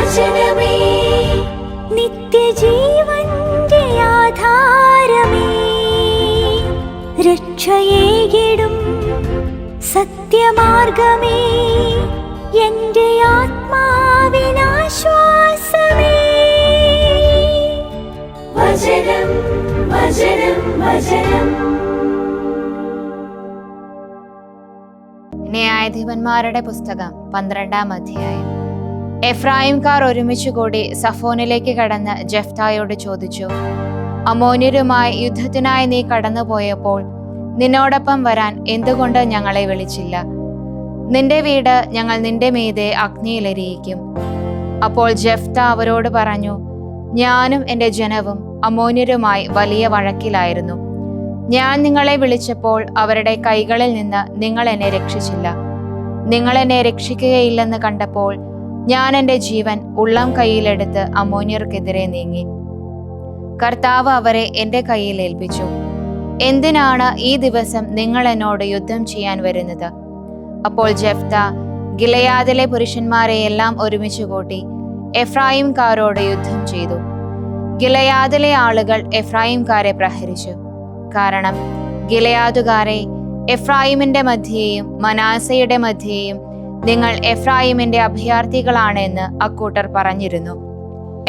വചനമേ നിത്യജീവന്റെ ആധാരമേ, രക്ഷയേകിടും സത്യമാർഗമേ, എന്റെ ആത്മാവിനാശ്വാസമേ. വചനം വചനം വചനം. ന്യായാധിപന്മാരുടെ പുസ്തകം 12-ാം അധ്യായം. എഫ്രായിംകാർ ഒരുമിച്ച് കൂടി സഫോനിലേക്ക് കടന്ന് ജെഫ്തായോട് ചോദിച്ചു, അമ്മോന്യരുമായി യുദ്ധത്തിനായി നീ കടന്നുപോയപ്പോൾ നിന്നോടൊപ്പം വരാൻ എന്തുകൊണ്ട് ഞങ്ങളെ വിളിച്ചില്ല? നിന്റെ വീട് ഞങ്ങൾ നിന്റെ മീതെ അഗ്നിയിലെരിയിക്കും. അപ്പോൾ ജെഫ്ത അവരോട് പറഞ്ഞു, ഞാനും എൻ്റെ ജനവും അമ്മോന്യരുമായി വലിയ വഴക്കിലായിരുന്നു. ഞാൻ നിങ്ങളെ വിളിച്ചപ്പോൾ അവരുടെ കൈകളിൽ നിന്ന് നിങ്ങൾ എന്നെ രക്ഷിച്ചില്ല. നിങ്ങൾ എന്നെ രക്ഷിക്കുകയില്ലെന്ന് കണ്ടപ്പോൾ ഞാൻ എൻ്റെ ജീവൻ ഉള്ളം കൈയിലെടുത്ത് അമ്മോന്യർക്കെതിരെ നീങ്ങി. കർത്താവ് അവരെ എൻ്റെ കയ്യിൽ ഏൽപ്പിച്ചു. എന്തിനാണ് ഈ ദിവസം നിങ്ങൾ എന്നോട് യുദ്ധം ചെയ്യാൻ വരുന്നത്? അപ്പോൾ ജെഫ്ത ഗിലെയാദിലെ പുരുഷന്മാരെയെല്ലാം ഒരുമിച്ച് കൂട്ടി എഫ്രായിംകാരോട് യുദ്ധം ചെയ്തു. ഗിലെയാദിലെ ആളുകൾ എഫ്രായിംകാരെ പ്രഹരിച്ചു. കാരണം ഗിലെയാദുകാരെ, എഫ്രായിമിന്റെ മധ്യേയും മനാസയുടെ മധ്യേയും നിങ്ങൾ എഫ്രായിമിന്റെ അഭയാർത്ഥികളാണ് എന്ന് അക്കൂട്ടർ പറഞ്ഞിരുന്നു.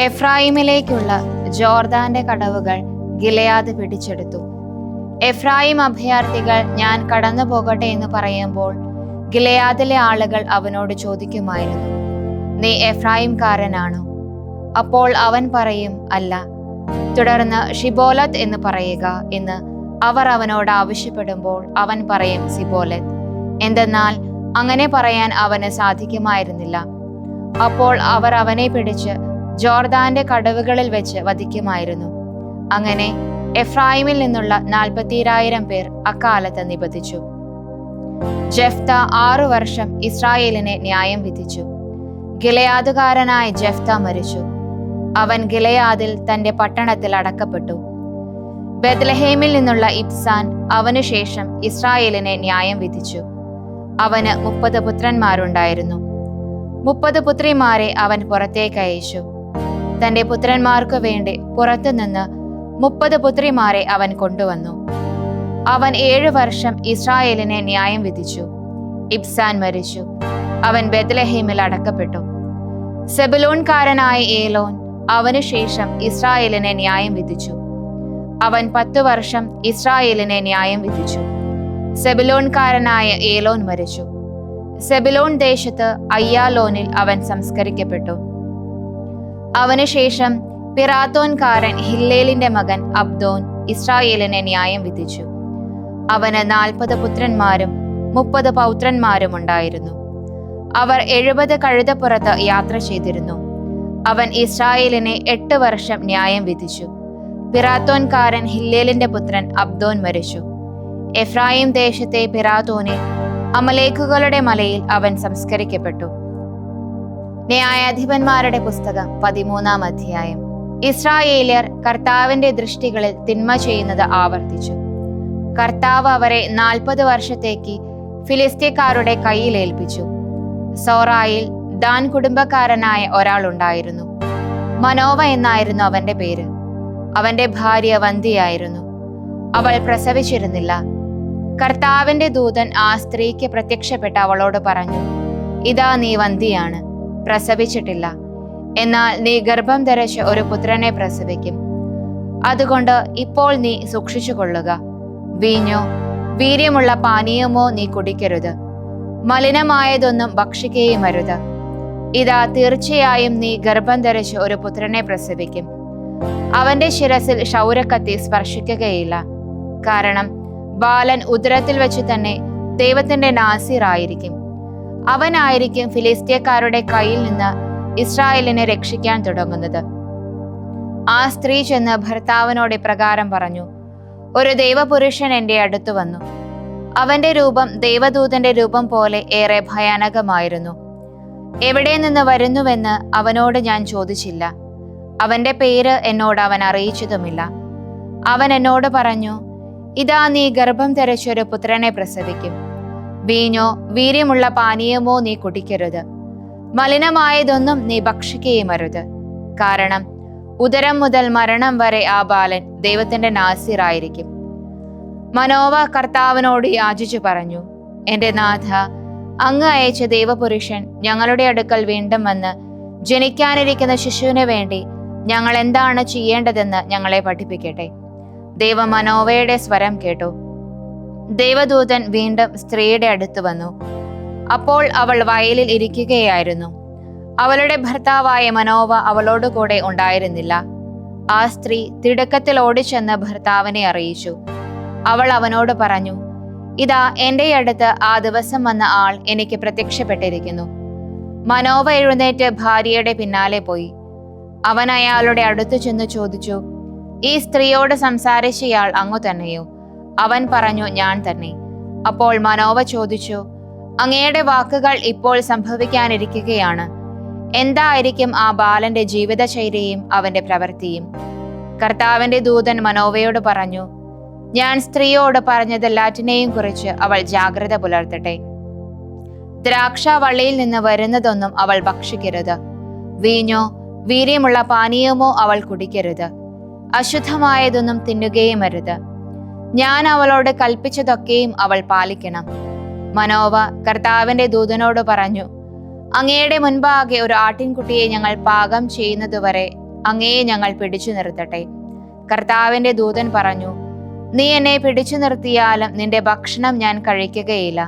എഫ്രായിമിലേക്കുള്ള ജോർദാന്റെ കടവുകൾ ഗിലെയാദ് പിടിച്ചെടുത്തു. എഫ്രായിം അഭയാർത്ഥികൾ ഞാൻ കടന്നു പോകട്ടെ എന്ന് പറയുമ്പോൾ ഗിലെയാദിലെ ആളുകൾ അവനോട് ചോദിക്കുമായിരുന്നു, നീ എഫ്രായിംകാരനാണോ? അപ്പോൾ അവൻ പറയും, അല്ല. തുടർന്ന് ഷിബോലത്ത് എന്ന് പറയുക എന്ന് അവർ അവനോട് ആവശ്യപ്പെടുമ്പോൾ അവൻ പറയും, സിബോലത്ത്. എന്തെന്നാൽ അങ്ങനെ പറയാൻ അവന് സാധിക്കുമായിരുന്നില്ല. അപ്പോൾ അവർ അവനെ പിടിച്ച് ജോർദാന്റെ കടവുകളിൽ വെച്ച് വധിക്കുമായിരുന്നു. അങ്ങനെ എഫ്രായിമിൽ നിന്നുള്ള 40,000 പേർ അക്കാലത്ത് നിബന്ധിച്ചു. ജെഫ്ത 6 വർഷം ഇസ്രായേലിനെ ന്യായം വിധിച്ചു. ഗിലെയാദുകാരനായ ജെഫ്ത മരിച്ചു. അവൻ ഗിലെയാദിൽ തന്റെ പട്ടണത്തിൽ അടക്കപ്പെട്ടു. ബെത്ലഹേമിൽ നിന്നുള്ള ഇബ്സാൻ അവനു ശേഷം ഇസ്രായേലിനെ ന്യായം വിധിച്ചു. അവന് 30 പുത്രന്മാരുണ്ടായിരുന്നു. 30 പുത്രിമാരെ അവൻ പുറത്തേക്ക് അയച്ചു. തന്റെ പുത്രന്മാർക്കു വേണ്ടി പുറത്തുനിന്ന് 30 പുത്രിമാരെ അവൻ കൊണ്ടുവന്നു. അവൻ 7 വർഷം ഇസ്രായേലിനെ ന്യായം വിധിച്ചു. ഇബ്സാൻ മരിച്ചു. അവൻ ബെത്ലഹേമിൽ അടക്കപ്പെട്ടു. സെബുലൂൺകാരനായ ഏലോൻ അവനു ശേഷം ഇസ്രായേലിനെ ന്യായം വിധിച്ചു. അവൻ 10 വർഷം ഇസ്രായേലിനെ ന്യായം വിധിച്ചു. സെബുലൂൺകാരനായ ഏലോൻ മരിച്ചു. സെബുലൂൺ ദേശത്ത് അയ്യാലോനിൽ അവൻ സംസ്കരിക്കപ്പെട്ടു. അവനുശേഷം പിറാത്തോൻകാരൻ ഹില്ലേലിന്റെ മകൻ അബ്ദോൻ ഇസ്രായേലിനെ ന്യായം വിധിച്ചു. അവന് 40 പുത്രന്മാരും 30 പൗത്രന്മാരും ഉണ്ടായിരുന്നു. അവർ 70 കഴുതപ്പുറത്ത് യാത്ര ചെയ്തിരുന്നു. അവൻ ഇസ്രായേലിനെ 8 വർഷം ന്യായം വിധിച്ചു. പിറാത്തോൻകാരൻ ഹില്ലേലിന്റെ പുത്രൻ അബ്ദോൻ മരിച്ചു. എഫ്രായിം ദേശത്തെ പിറാത്തോനിൽ അമലേക്കുകളുടെ മലയിൽ അവൻ സംസ്കരിക്കപ്പെട്ടു. ന്യായാധിപന്മാരുടെ പുസ്തകം 13-ാം അധ്യായം. ഇസ്രായേല്യർ കർത്താവിന്റെ ദൃഷ്ടികളിൽ തിന്മ ചെയ്യുന്നത് ആവർത്തിച്ചു. കർത്താവ് അവരെ 40 വർഷത്തേക്ക് ഫിലിസ്ത്യക്കാരുടെ കയ്യിൽ ഏൽപ്പിച്ചു. സോറായിൽ ദാൻ കുടുംബക്കാരനായ ഒരാളുണ്ടായിരുന്നു. മനോവ എന്നായിരുന്നു അവന്റെ പേര്. അവന്റെ ഭാര്യ വന്ധ്യയായിരുന്നു. അവൾ പ്രസവിച്ചിരുന്നില്ല. കർത്താവിന്റെ ദൂതൻ ആ സ്ത്രീക്ക് പ്രത്യക്ഷപ്പെട്ട് അവളോട് പറഞ്ഞു, ഇതാ നീ വന്ധ്യയാണ്, പ്രസവിച്ചിട്ടില്ല. എന്നാൽ നീ ഗർഭം ധരിച്ച് ഒരു പുത്രനെ പ്രസവിക്കും. അതുകൊണ്ട് ഇപ്പോൾ നീ സൂക്ഷിച്ചു കൊള്ളുക. വീഞ്ഞോ വീര്യമുള്ള പാനീയമോ നീ കുടിക്കരുത്. മലിനമായതൊന്നും ഭക്ഷിക്കുകയും അരുത്. ഇതാ തീർച്ചയായും നീ ഗർഭം ധരിച്ച് ഒരു പുത്രനെ പ്രസവിക്കും. അവന്റെ ശിരസിൽ ക്ഷൗരക്കത്തി സ്പർശിക്കുകയില്ല. കാരണം ബാലൻ ഉദരത്തിൽ വെച്ച് തന്നെ ദൈവത്തിന്റെ നാസീറായിരിക്കും. അവനായിരിക്കും ഫിലിസ്ത്യക്കാരുടെ കയ്യിൽ നിന്ന് ഇസ്രായേലിനെ രക്ഷിക്കാൻ തുടങ്ങുന്നത്. ആ സ്ത്രീ ചെന്ന് ഭർത്താവിനോട് ഇപ്രകാരം പറഞ്ഞു, ഒരു ദൈവപുരുഷൻ എന്റെ അടുത്തു വന്നു. അവന്റെ രൂപം ദൈവദൂതന്റെ രൂപം പോലെ ഏറെ ഭയാനകമായിരുന്നു. എവിടെ നിന്ന് വരുന്നുവെന്ന് അവനോട് ഞാൻ ചോദിച്ചില്ല. അവന്റെ പേര് എന്നോട് അവൻ അറിയിച്ചതുമില്ല. അവൻ എന്നോട് പറഞ്ഞു, ഇതാ നീ ഗർഭം ധരിച്ചൊരു പുത്രനെ പ്രസവിക്കും. വീഞ്ഞോ വീര്യമുള്ള പാനീയമോ നീ കുടിക്കരുത്. മലിനമായതൊന്നും നീ ഭക്ഷിക്കുകയും അരുത്. കാരണം ഉദരം മുതൽ മരണം വരെ ആ ബാലൻ ദൈവത്തിന്റെ നാസിറായിരിക്കും. മനോവ കർത്താവിനോട് യാചിച്ചു പറഞ്ഞു, എന്റെ നാഥ, അങ്ങ് അയച്ച ദൈവപുരുഷൻ ഞങ്ങളുടെ അടുക്കൽ വീണ്ടും വന്ന് ജനിക്കാനിരിക്കുന്ന ശിശുവിന് വേണ്ടി ഞങ്ങൾ എന്താണ് ചെയ്യേണ്ടതെന്ന് ഞങ്ങളെ പഠിപ്പിക്കട്ടെ. ദൈവം മനോവയുടെ സ്വരം കേട്ടു. ദൈവദൂതൻ വീണ്ടും സ്ത്രീയുടെ അടുത്ത് വന്നു. അപ്പോൾ അവൾ വയലിൽ ഇരിക്കുകയായിരുന്നു. അവളുടെ ഭർത്താവായ മനോവ അവളോട് കൂടെ ഉണ്ടായിരുന്നില്ല. ആ സ്ത്രീ തിടുക്കത്തിൽ ഓടിച്ചെന്ന് ഭർത്താവിനെ അറിയിച്ചു. അവൾ അവനോട് പറഞ്ഞു, ഇതാ എന്റെ അടുത്ത് ആ ദിവസം വന്ന ആൾ എനിക്ക് പ്രത്യക്ഷപ്പെട്ടിരിക്കുന്നു. മനോവ എഴുന്നേറ്റ് ഭാര്യയുടെ പിന്നാലെ പോയി. അവൻ അയാളുടെ അടുത്ത് ചെന്ന് ചോദിച്ചു, ഈ സ്ത്രീയോട് സംസാരിച്ചയാൾ അങ്ങു തന്നെയോ? അവൻ പറഞ്ഞു, ഞാൻ തന്നെ. അപ്പോൾ മനോവ ചോദിച്ചു, അങ്ങയുടെ വാക്കുകൾ ഇപ്പോൾ സംഭവിക്കാനിരിക്കുകയാണ്. എന്തായിരിക്കും ആ ബാലന്റെ ജീവിതശൈലിയും അവന്റെ പ്രവൃത്തിയും? കർത്താവിന്റെ ദൂതൻ മനോവയോട് പറഞ്ഞു, ഞാൻ സ്ത്രീയോട് പറഞ്ഞതെല്ലാറ്റിനെയും കുറിച്ച് അവൾ ജാഗ്രത പുലർത്തട്ടെ. ദ്രാക്ഷാവള്ളിയിൽ നിന്ന് വരുന്നതൊന്നും അവൾ ഭക്ഷിക്കരുത്. വീഞ്ഞോ വീര്യമുള്ള പാനീയമോ അവൾ കുടിക്കരുത്. അശുദ്ധമായതൊന്നും തിന്നുകയും അരുത്. ഞാൻ അവളോട് കൽപ്പിച്ചതൊക്കെയും അവൾ പാലിക്കണം. മനോവ കർത്താവിന്റെ ദൂതനോട് പറഞ്ഞു, അങ്ങയുടെ മുൻപാകെ ഒരു ആട്ടിൻകുട്ടിയെ ഞങ്ങൾ പാകം ചെയ്യുന്നതുവരെ അങ്ങയെ ഞങ്ങൾ പിടിച്ചു നിർത്തട്ടെ. കർത്താവിന്റെ ദൂതൻ പറഞ്ഞു, നീ എന്നെ പിടിച്ചു നിർത്തിയാലും നിന്റെ ഭക്ഷണം ഞാൻ കഴിക്കുകയില്ല.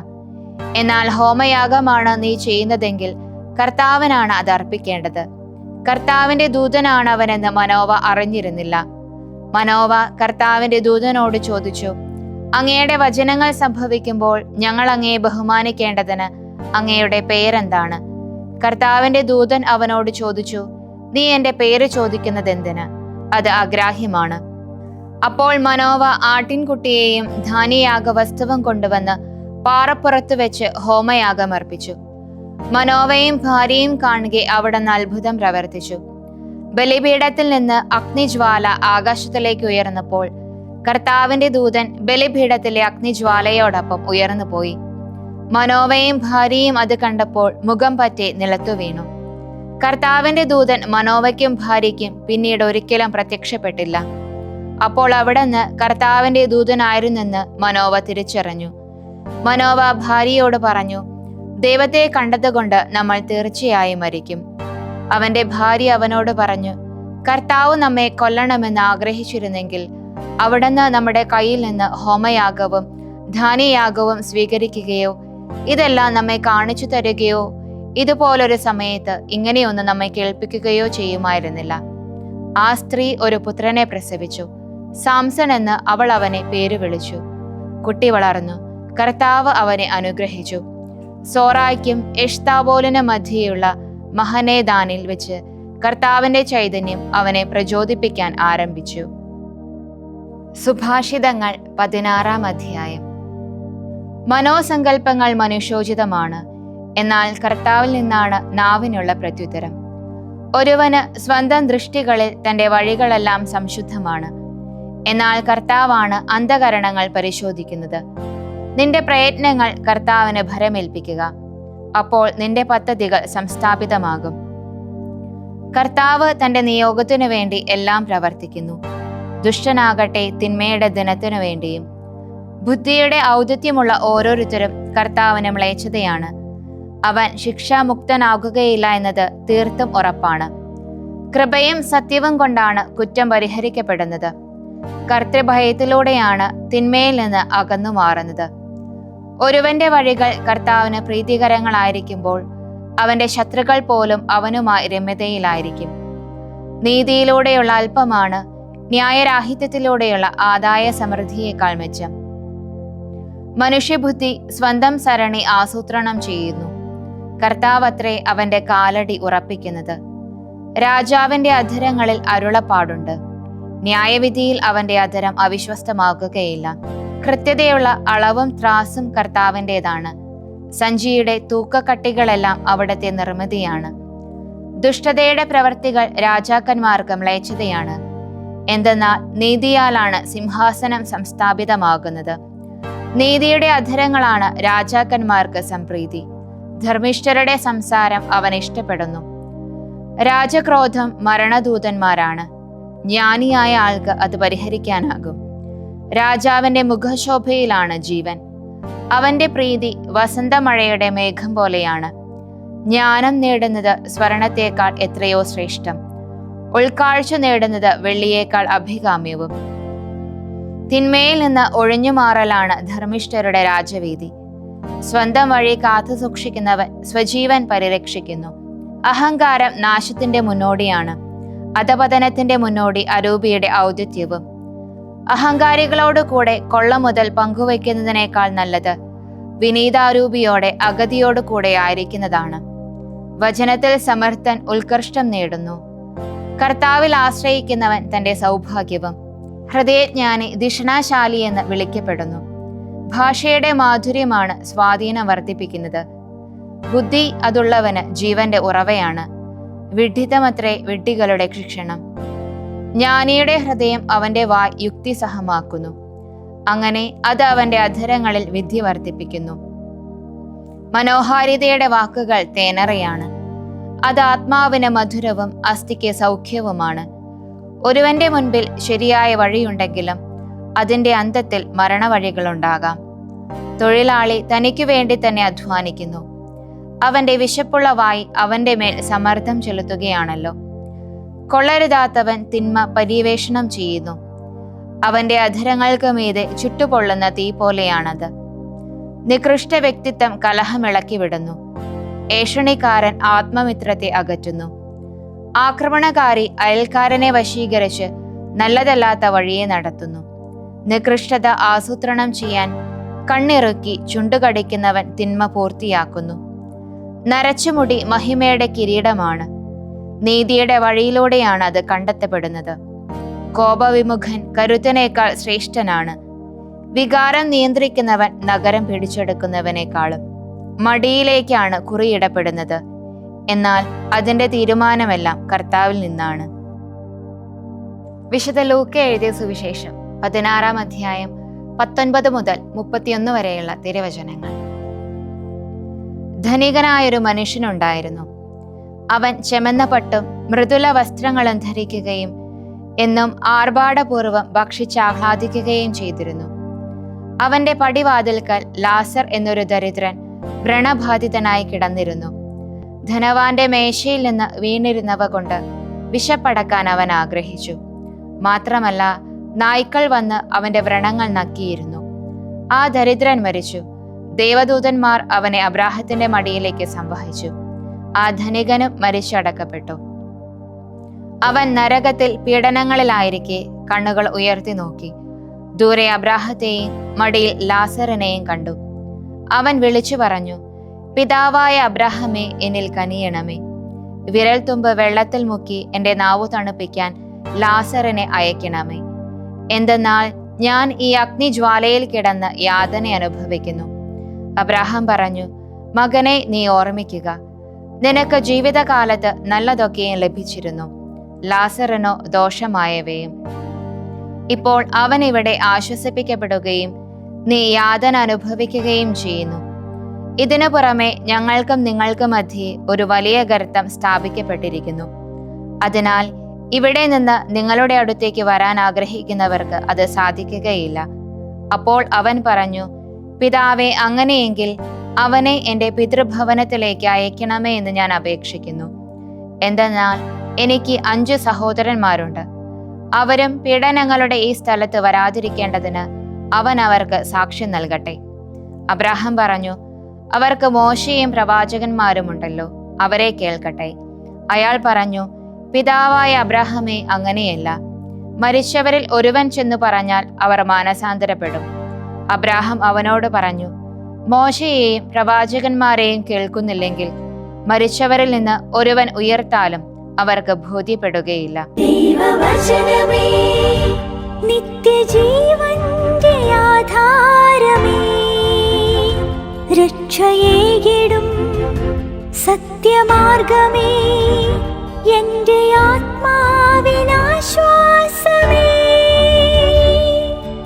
എന്നാൽ ഹോമയാഗമാണ് നീ ചെയ്യുന്നതെങ്കിൽ കർത്താവിനാണ് അത് അർപ്പിക്കേണ്ടത്. കർത്താവിന്റെ ദൂതനാണ് അവനെന്ന് മനോവ അറിഞ്ഞിരുന്നില്ല. മനോവ കർത്താവിന്റെ ദൂതനോട് ചോദിച്ചു, അങ്ങയുടെ വചനങ്ങൾ സംഭവിക്കുമ്പോൾ ഞങ്ങൾ അങ്ങയെ ബഹുമാനിക്കേണ്ടതിന് അങ്ങയുടെ പേരെന്താണ്? കർത്താവിന്റെ ദൂതൻ അവനോട് ചോദിച്ചു, നീ എന്റെ പേര് ചോദിക്കുന്നത് എന്തിന്? അത് അഗ്രാഹ്യമാണ്. അപ്പോൾ മനോവ ആട്ടിൻകുട്ടിയെയും ധാന്യയാഗ വസ്തുവും കൊണ്ടുവന്ന് പാറപ്പുറത്ത് വെച്ച് ഹോമയാഗം അർപ്പിച്ചു. മനോവയും ഭാര്യയും കാണുകെ അവിടുന്ന് അത്ഭുതം പ്രവർത്തിച്ചു. ബലിപീഠത്തിൽ നിന്ന് അഗ്നിജ്വാല ആകാശത്തിലേക്ക് ഉയർന്നപ്പോൾ കർത്താവിന്റെ ദൂതൻ ബലിപീഠത്തിലെ അഗ്നിജ്വാലയോടൊപ്പം ഉയർന്നു പോയി. മനോവയും ഭാര്യയും അത് കണ്ടപ്പോൾ മുഖം പറ്റി നിലത്തു വീണു. കർത്താവിന്റെ ദൂതൻ മനോവയ്ക്കും ഭാര്യയ്ക്കും പിന്നീട് ഒരിക്കലും പ്രത്യക്ഷപ്പെട്ടില്ല. അപ്പോൾ അവിടുന്ന് കർത്താവിന്റെ ദൂതനായിരുന്നെന്ന് മനോവ തിരിച്ചറിഞ്ഞു. മനോവ ഭാര്യയോട് പറഞ്ഞു, ദൈവത്തെ കണ്ടതുകൊണ്ട് നമ്മൾ തീർച്ചയായും മരിക്കും. അവന്റെ ഭാര്യ അവനോട് പറഞ്ഞു, കർത്താവ് നമ്മെ കൊല്ലണമെന്ന് ആഗ്രഹിച്ചിരുന്നെങ്കിൽ അവിടുന്ന് നമ്മുടെ കയ്യിൽ നിന്ന് ഹോമയാഗവും ധാന്യയാഗവും സ്വീകരിക്കുകയോ ഇതെല്ലാം നമ്മെ കാണിച്ചു തരികയോ ഇതുപോലൊരു സമയത്ത് ഇങ്ങനെയൊന്ന് നമ്മെ കേൾപ്പിക്കുകയോ ചെയ്യുമായിരുന്നില്ല. ആ സ്ത്രീ ഒരു പുത്രനെ പ്രസവിച്ചു. സാംസൺ എന്ന് അവൾ അവനെ പേര് വിളിച്ചു. കുട്ടി വളർന്നു. കർത്താവ് അവനെ അനുഗ്രഹിച്ചു. സോറായ്ക്കും എഷ്താബോലിന് മധ്യയുള്ള മഹനേദാനിൽ വെച്ച് കർത്താവിന്റെ ചൈതന്യം അവനെ പ്രചോദിപ്പിക്കാൻ ആരംഭിച്ചു. സുഭാഷിതങ്ങൾ 16-ാം അധ്യായം. മനോസങ്കല്പങ്ങൾ മനുഷ്യോചിതമാണ്, എന്നാൽ കർത്താവിൽ നിന്നാണ് നാവിനുള്ള പ്രത്യുത്തരം. ഒരുവന് സ്വന്തം ദൃഷ്ടികളിൽ തന്റെ വഴികളെല്ലാം സംശുദ്ധമാണ്, എന്നാൽ കർത്താവാണ് അന്ധകരണങ്ങൾ പരിശോധിക്കുന്നത്. നിന്റെ പ്രയത്നങ്ങൾ കർത്താവിന് ഭരമേൽപ്പിക്കുക, അപ്പോൾ നിന്റെ പദ്ധതികൾ സംസ്ഥാപിതമാകും. കർത്താവ് തന്റെ നിയോഗത്തിനു വേണ്ടി എല്ലാം പ്രവർത്തിക്കുന്നു. ദുഷ്ടനാകട്ടെ തിന്മയുടെ ദിനത്തിനു വേണ്ടിയും. ബുദ്ധിയുടെ ഔദിത്യമുള്ള ഓരോരുത്തരും കർത്താവിന് മ്ലേച്ഛതയാണ്. അവൻ ശിക്ഷാമുക്തനാകുകയില്ല എന്നത് തീർത്തും ഉറപ്പാണ്. കൃപയും സത്യവും കൊണ്ടാണ് കുറ്റം പരിഹരിക്കപ്പെടുന്നത്. കർത്തൃഭയത്തിലൂടെയാണ് തിന്മയിൽ നിന്ന് അകന്നു മാറുന്നത്. ഒരുവന്റെ വഴികൾ കർത്താവിന് പ്രീതികരങ്ങളായിരിക്കുമ്പോൾ അവന്റെ ശത്രുക്കൾ പോലും അവനുമായി രമ്യതയിലായിരിക്കും. നീതിയിലൂടെയുള്ള അല്പമാണ് ന്യായരാഹിത്യത്തിലൂടെയുള്ള ആദായ സമൃദ്ധിയേക്കാൾ മെച്ചം. മനുഷ്യബുദ്ധി സ്വന്തം സരണി ആസൂത്രണം ചെയ്യുന്നു, കർത്താവത്രേ അവന്റെ കാലടി ഉറപ്പിക്കുന്നത്. രാജാവിന്റെ അധരങ്ങളിൽ അരുളപ്പാടുണ്ട്, ന്യായവിധിയിൽ അവന്റെ അധരം അവിശ്വസ്തമാകുകയില്ല. കൃത്യതയുള്ള അളവും ത്രാസും കർത്താവിൻ്റെതാണ്. സഞ്ചിയുടെ തൂക്കക്കട്ടികളെല്ലാം അവിടുത്തെ നിർമ്മിതിയാണ്. ദുഷ്ടതയുടെ പ്രവർത്തികൾ രാജാക്കന്മാർക്ക് മ്ലേച്ഛതയാണ്. എന്തെന്നാൽ നീതിയാലാണ് സിംഹാസനം സംസ്ഥാപിതമാകുന്നത്. നീതിയുടെ അധരങ്ങളാണ് രാജാക്കന്മാർക്ക് സംപ്രീതി. ധർമ്മിഷ്ഠരുടെ സംസാരം അവൻ ഇഷ്ടപ്പെടുന്നു. രാജക്രോധം മരണദൂതന്മാരാണ്. ജ്ഞാനിയായ ആൾക്ക് അത് പരിഹരിക്കാനാകും. രാജാവിന്റെ മുഖശോഭയിലാണ് ജീവൻ. അവന്റെ പ്രീതി വസന്തമഴയുടെ മേഘം പോലെയാണ്. ജ്ഞാനം നേടുന്നത് സ്വർണത്തേക്കാൾ എത്രയോ ശ്രേഷ്ഠം. ഉൾക്കാഴ്ച നേടുന്നത് വെള്ളിയേക്കാൾ അഭികാമ്യവും. തിന്മയിൽ നിന്ന് ഒഴിഞ്ഞുമാറലാണ് ധർമ്മിഷ്ഠരുടെ രാജവീതി. സ്വന്തം വഴി കാത്തു സൂക്ഷിക്കുന്നവൻ സ്വജീവൻ പരിരക്ഷിക്കുന്നു. അഹങ്കാരം നാശത്തിന്റെ മുന്നോടിയാണ്. അധപതനത്തിന്റെ മുന്നോടി അരൂപിയുടെ ഔദിത്യവും. അഹങ്കാരികളോടുകൂടെ കൊള്ള മുതൽ പങ്കുവയ്ക്കുന്നതിനേക്കാൾ നല്ലത് വിനീതാരൂപിയോടെ അഗതിയോടു കൂടെ ആയിരിക്കുന്നതാണ്. വചനത്തിൽ സമർത്ഥൻ ഉത്കർഷ്ടം നേടുന്നു. കർത്താവിൽ ആശ്രയിക്കുന്നവൻ തന്റെ സൗഭാഗ്യവും. ഹൃദയജ്ഞാനി ദിഷണാശാലി എന്ന് വിളിക്കപ്പെടുന്നു. ഭാഷയുടെ മാധുര്യമാണ് സ്വാധീനം വർദ്ധിപ്പിക്കുന്നത്. ബുദ്ധി അതുള്ളവന് ജീവന്റെ ഉറവയാണ്. വിഡ്ഢിതമത്രേ വിഡ്ഢികളുടെ ശിക്ഷണം. ജ്ഞാനിയുടെ ഹൃദയം അവന്റെ വായ് യുക്തിസഹമാക്കുന്നു. അങ്ങനെ അത് അവന്റെ അധരങ്ങളിൽ വിദ്യ വർദ്ധിപ്പിക്കുന്നു. മനോഹാരിതയുടെ വാക്കുകൾ തേനറയാണ്. അത് ആത്മാവിന് മധുരവും അസ്ഥിക്ക് സൗഖ്യവുമാണ്. ഒരുവന്റെ മുൻപിൽ ശരിയായ വഴിയുണ്ടെങ്കിലും അതിന്റെ അന്തത്തിൽ മരണവഴികളുണ്ടാകാം. തൊഴിലാളി തനിക്കു വേണ്ടി തന്നെ അധ്വാനിക്കുന്നു. അവന്റെ വിശപ്പുള്ള വായ് അവന്റെ മേൽ സമ്മർദ്ദം ചെലുത്തുകയാണല്ലോ. കൊള്ളരുതാത്തവൻ തിന്മ പര്യവേഷണം ചെയ്യുന്നു. അവന്റെ അധരങ്ങൾക്ക് മീതെ ചുട്ടുപൊള്ളുന്ന തീ പോലെയാണത്. നികൃഷ്ട വ്യക്തിത്വം കലഹമിളക്കി വിടുന്നു. ഏഷണിക്കാരൻ ആത്മമിത്രത്തെ അകറ്റുന്നു. ആക്രമണകാരി അയൽക്കാരനെ വശീകരിച്ച് നല്ലതല്ലാത്ത വഴിയെ നടത്തുന്നു. നികൃഷ്ടത ആസൂത്രണം ചെയ്യാൻ കണ്ണിറുക്കി ചുണ്ടുകടിക്കുന്നവൻ തിന്മ പൂർത്തിയാക്കുന്നു. നരച്ചുമുടി മഹിമയുടെ കിരീടമാണ്. നീതിയുടെ വഴിയിലൂടെയാണ് അത് കണ്ടെത്തപ്പെടുന്നത്. കോപവിമുഖൻ കരുത്തനേക്കാൾ ശ്രേഷ്ഠനാണ്. വികാരം നിയന്ത്രിക്കുന്നവൻ നഗരം പിടിച്ചെടുക്കുന്നവനേക്കാളും. മടിയിലേക്കാണ് കുറിയിടപ്പെടുന്നത്, എന്നാൽ അതിന്റെ തീരുമാനമെല്ലാം കർത്താവിൽ നിന്നാണ്. വിശുദ്ധ ലൂക്ക എഴുതിയ സുവിശേഷം 16-ാം അധ്യായം 19 മുതൽ 31 വരെയുള്ള തിരുവചനങ്ങൾ. ധനികനായൊരു മനുഷ്യനുണ്ടായിരുന്നു. അവൻ ചെമന്ന പട്ടും മൃദുല വസ്ത്രങ്ങളും ധരിക്കുകയും എന്നും ആർഭാടപൂർവ്വം ഭക്ഷിച്ചാഹ്ലാദിക്കുകയും ചെയ്തിരുന്നു. അവന്റെ പടിവാതിൽക്കൽ ലാസർ എന്നൊരു ദരിദ്രൻ വ്രണബാധിതനായി കിടന്നിരുന്നു. ധനവാന്റെ മേശയിൽ നിന്ന് വീണിരുന്നവ കൊണ്ട് വിശപ്പടക്കാൻ അവൻ ആഗ്രഹിച്ചു. മാത്രമല്ല, നായ്ക്കൾ വന്ന് അവന്റെ വ്രണങ്ങൾ നക്കിയിരുന്നു. ആ ദരിദ്രൻ മരിച്ചു. ദേവദൂതന്മാർ അവനെ അബ്രാഹത്തിന്റെ മടിയിലേക്ക് സംവഹിച്ചു. ആ ധനികനും മരിച്ചടക്കപ്പെട്ടു. അവൻ നരകത്തിൽ പീഡനങ്ങളിലായിരിക്കെ കണ്ണുകൾ ഉയർത്തി നോക്കി. ദൂരെ അബ്രാഹത്തെയും മടിയിൽ ലാസറിനെയും കണ്ടു. അവൻ വിളിച്ചു പറഞ്ഞു, പിതാവായ അബ്രാഹമേ, എന്നിൽ കനിയണമേ. വിരൽ തുമ്പ് വെള്ളത്തിൽ മുക്കി എന്റെ നാവു തണുപ്പിക്കാൻ ലാസറിനെ അയക്കണമേ. എന്തെന്നാൽ ഞാൻ ഈ അഗ്നിജ്വാലയിൽ കിടന്ന് യാതന അനുഭവിക്കുന്നു. അബ്രാഹാം പറഞ്ഞു, മകനെ, നീ ഓർമ്മിക്കുക, നിനക്ക് ജീവിതകാലത്ത് നല്ലതൊക്കെയും ലഭിച്ചിരുന്നു, ലാസറിനോ ദോഷമായവയും. ഇപ്പോൾ അവൻ ഇവിടെ ആശ്വസിപ്പിക്കപ്പെടുകയും നീ യാതന അനുഭവിക്കുകയും ചെയ്യുന്നു. ഇതിനു പുറമെ ഞങ്ങൾക്കും നിങ്ങൾക്കും മധ്യേ ഒരു വലിയ ഗർത്തം സ്ഥാപിക്കപ്പെട്ടിരിക്കുന്നു. അതിനാൽ ഇവിടെ നിന്ന് നിങ്ങളുടെ അടുത്തേക്ക് വരാൻ ആഗ്രഹിക്കുന്നവർക്ക് അത് സാധിക്കുകയില്ല. അപ്പോൾ അവൻ പറഞ്ഞു, പിതാവേ, അങ്ങനെയെങ്കിൽ അവനെ എൻ്റെ പിതൃഭവനത്തിലേക്ക് അയക്കണമേ എന്ന് ഞാൻ അപേക്ഷിക്കുന്നു. എന്തെന്നാൽ എനിക്ക് 5 സഹോദരന്മാരുണ്ട്. അവരും പീഡനങ്ങളുടെ ഈ സ്ഥലത്ത് വരാതിരിക്കേണ്ടതിന് അവൻ അവർക്ക് സാക്ഷ്യം നൽകട്ടെ. അബ്രാഹാം പറഞ്ഞു, അവർക്ക് മോശയും പ്രവാചകന്മാരുമുണ്ടല്ലോ, അവരെ കേൾക്കട്ടെ. അയാൾ പറഞ്ഞു, പിതാവായ അബ്രാഹാമേ, അങ്ങനെയല്ല. മരിച്ചവരിൽ ഒരുവൻ ചെന്നു പറഞ്ഞാൽ അവർ മാനസാന്തരപ്പെടും. അബ്രാഹാം അവനോട് പറഞ്ഞു, മോശയെയും പ്രവാചകന്മാരെയും കേൾക്കുന്നില്ലെങ്കിൽ മരിച്ചവരിൽ നിന്ന് ഒരുവൻ ഉയർത്താലും അവർക്ക് ബോധ്യപ്പെടുകയില്ല. ദൈവവചനമേ, നിത്യജീവന്റെ ആധാരമേ, രക്ഷയേകിടും സത്യമാർഗമേ, എന്റെ ആത്മാവിനാശ്വാസം.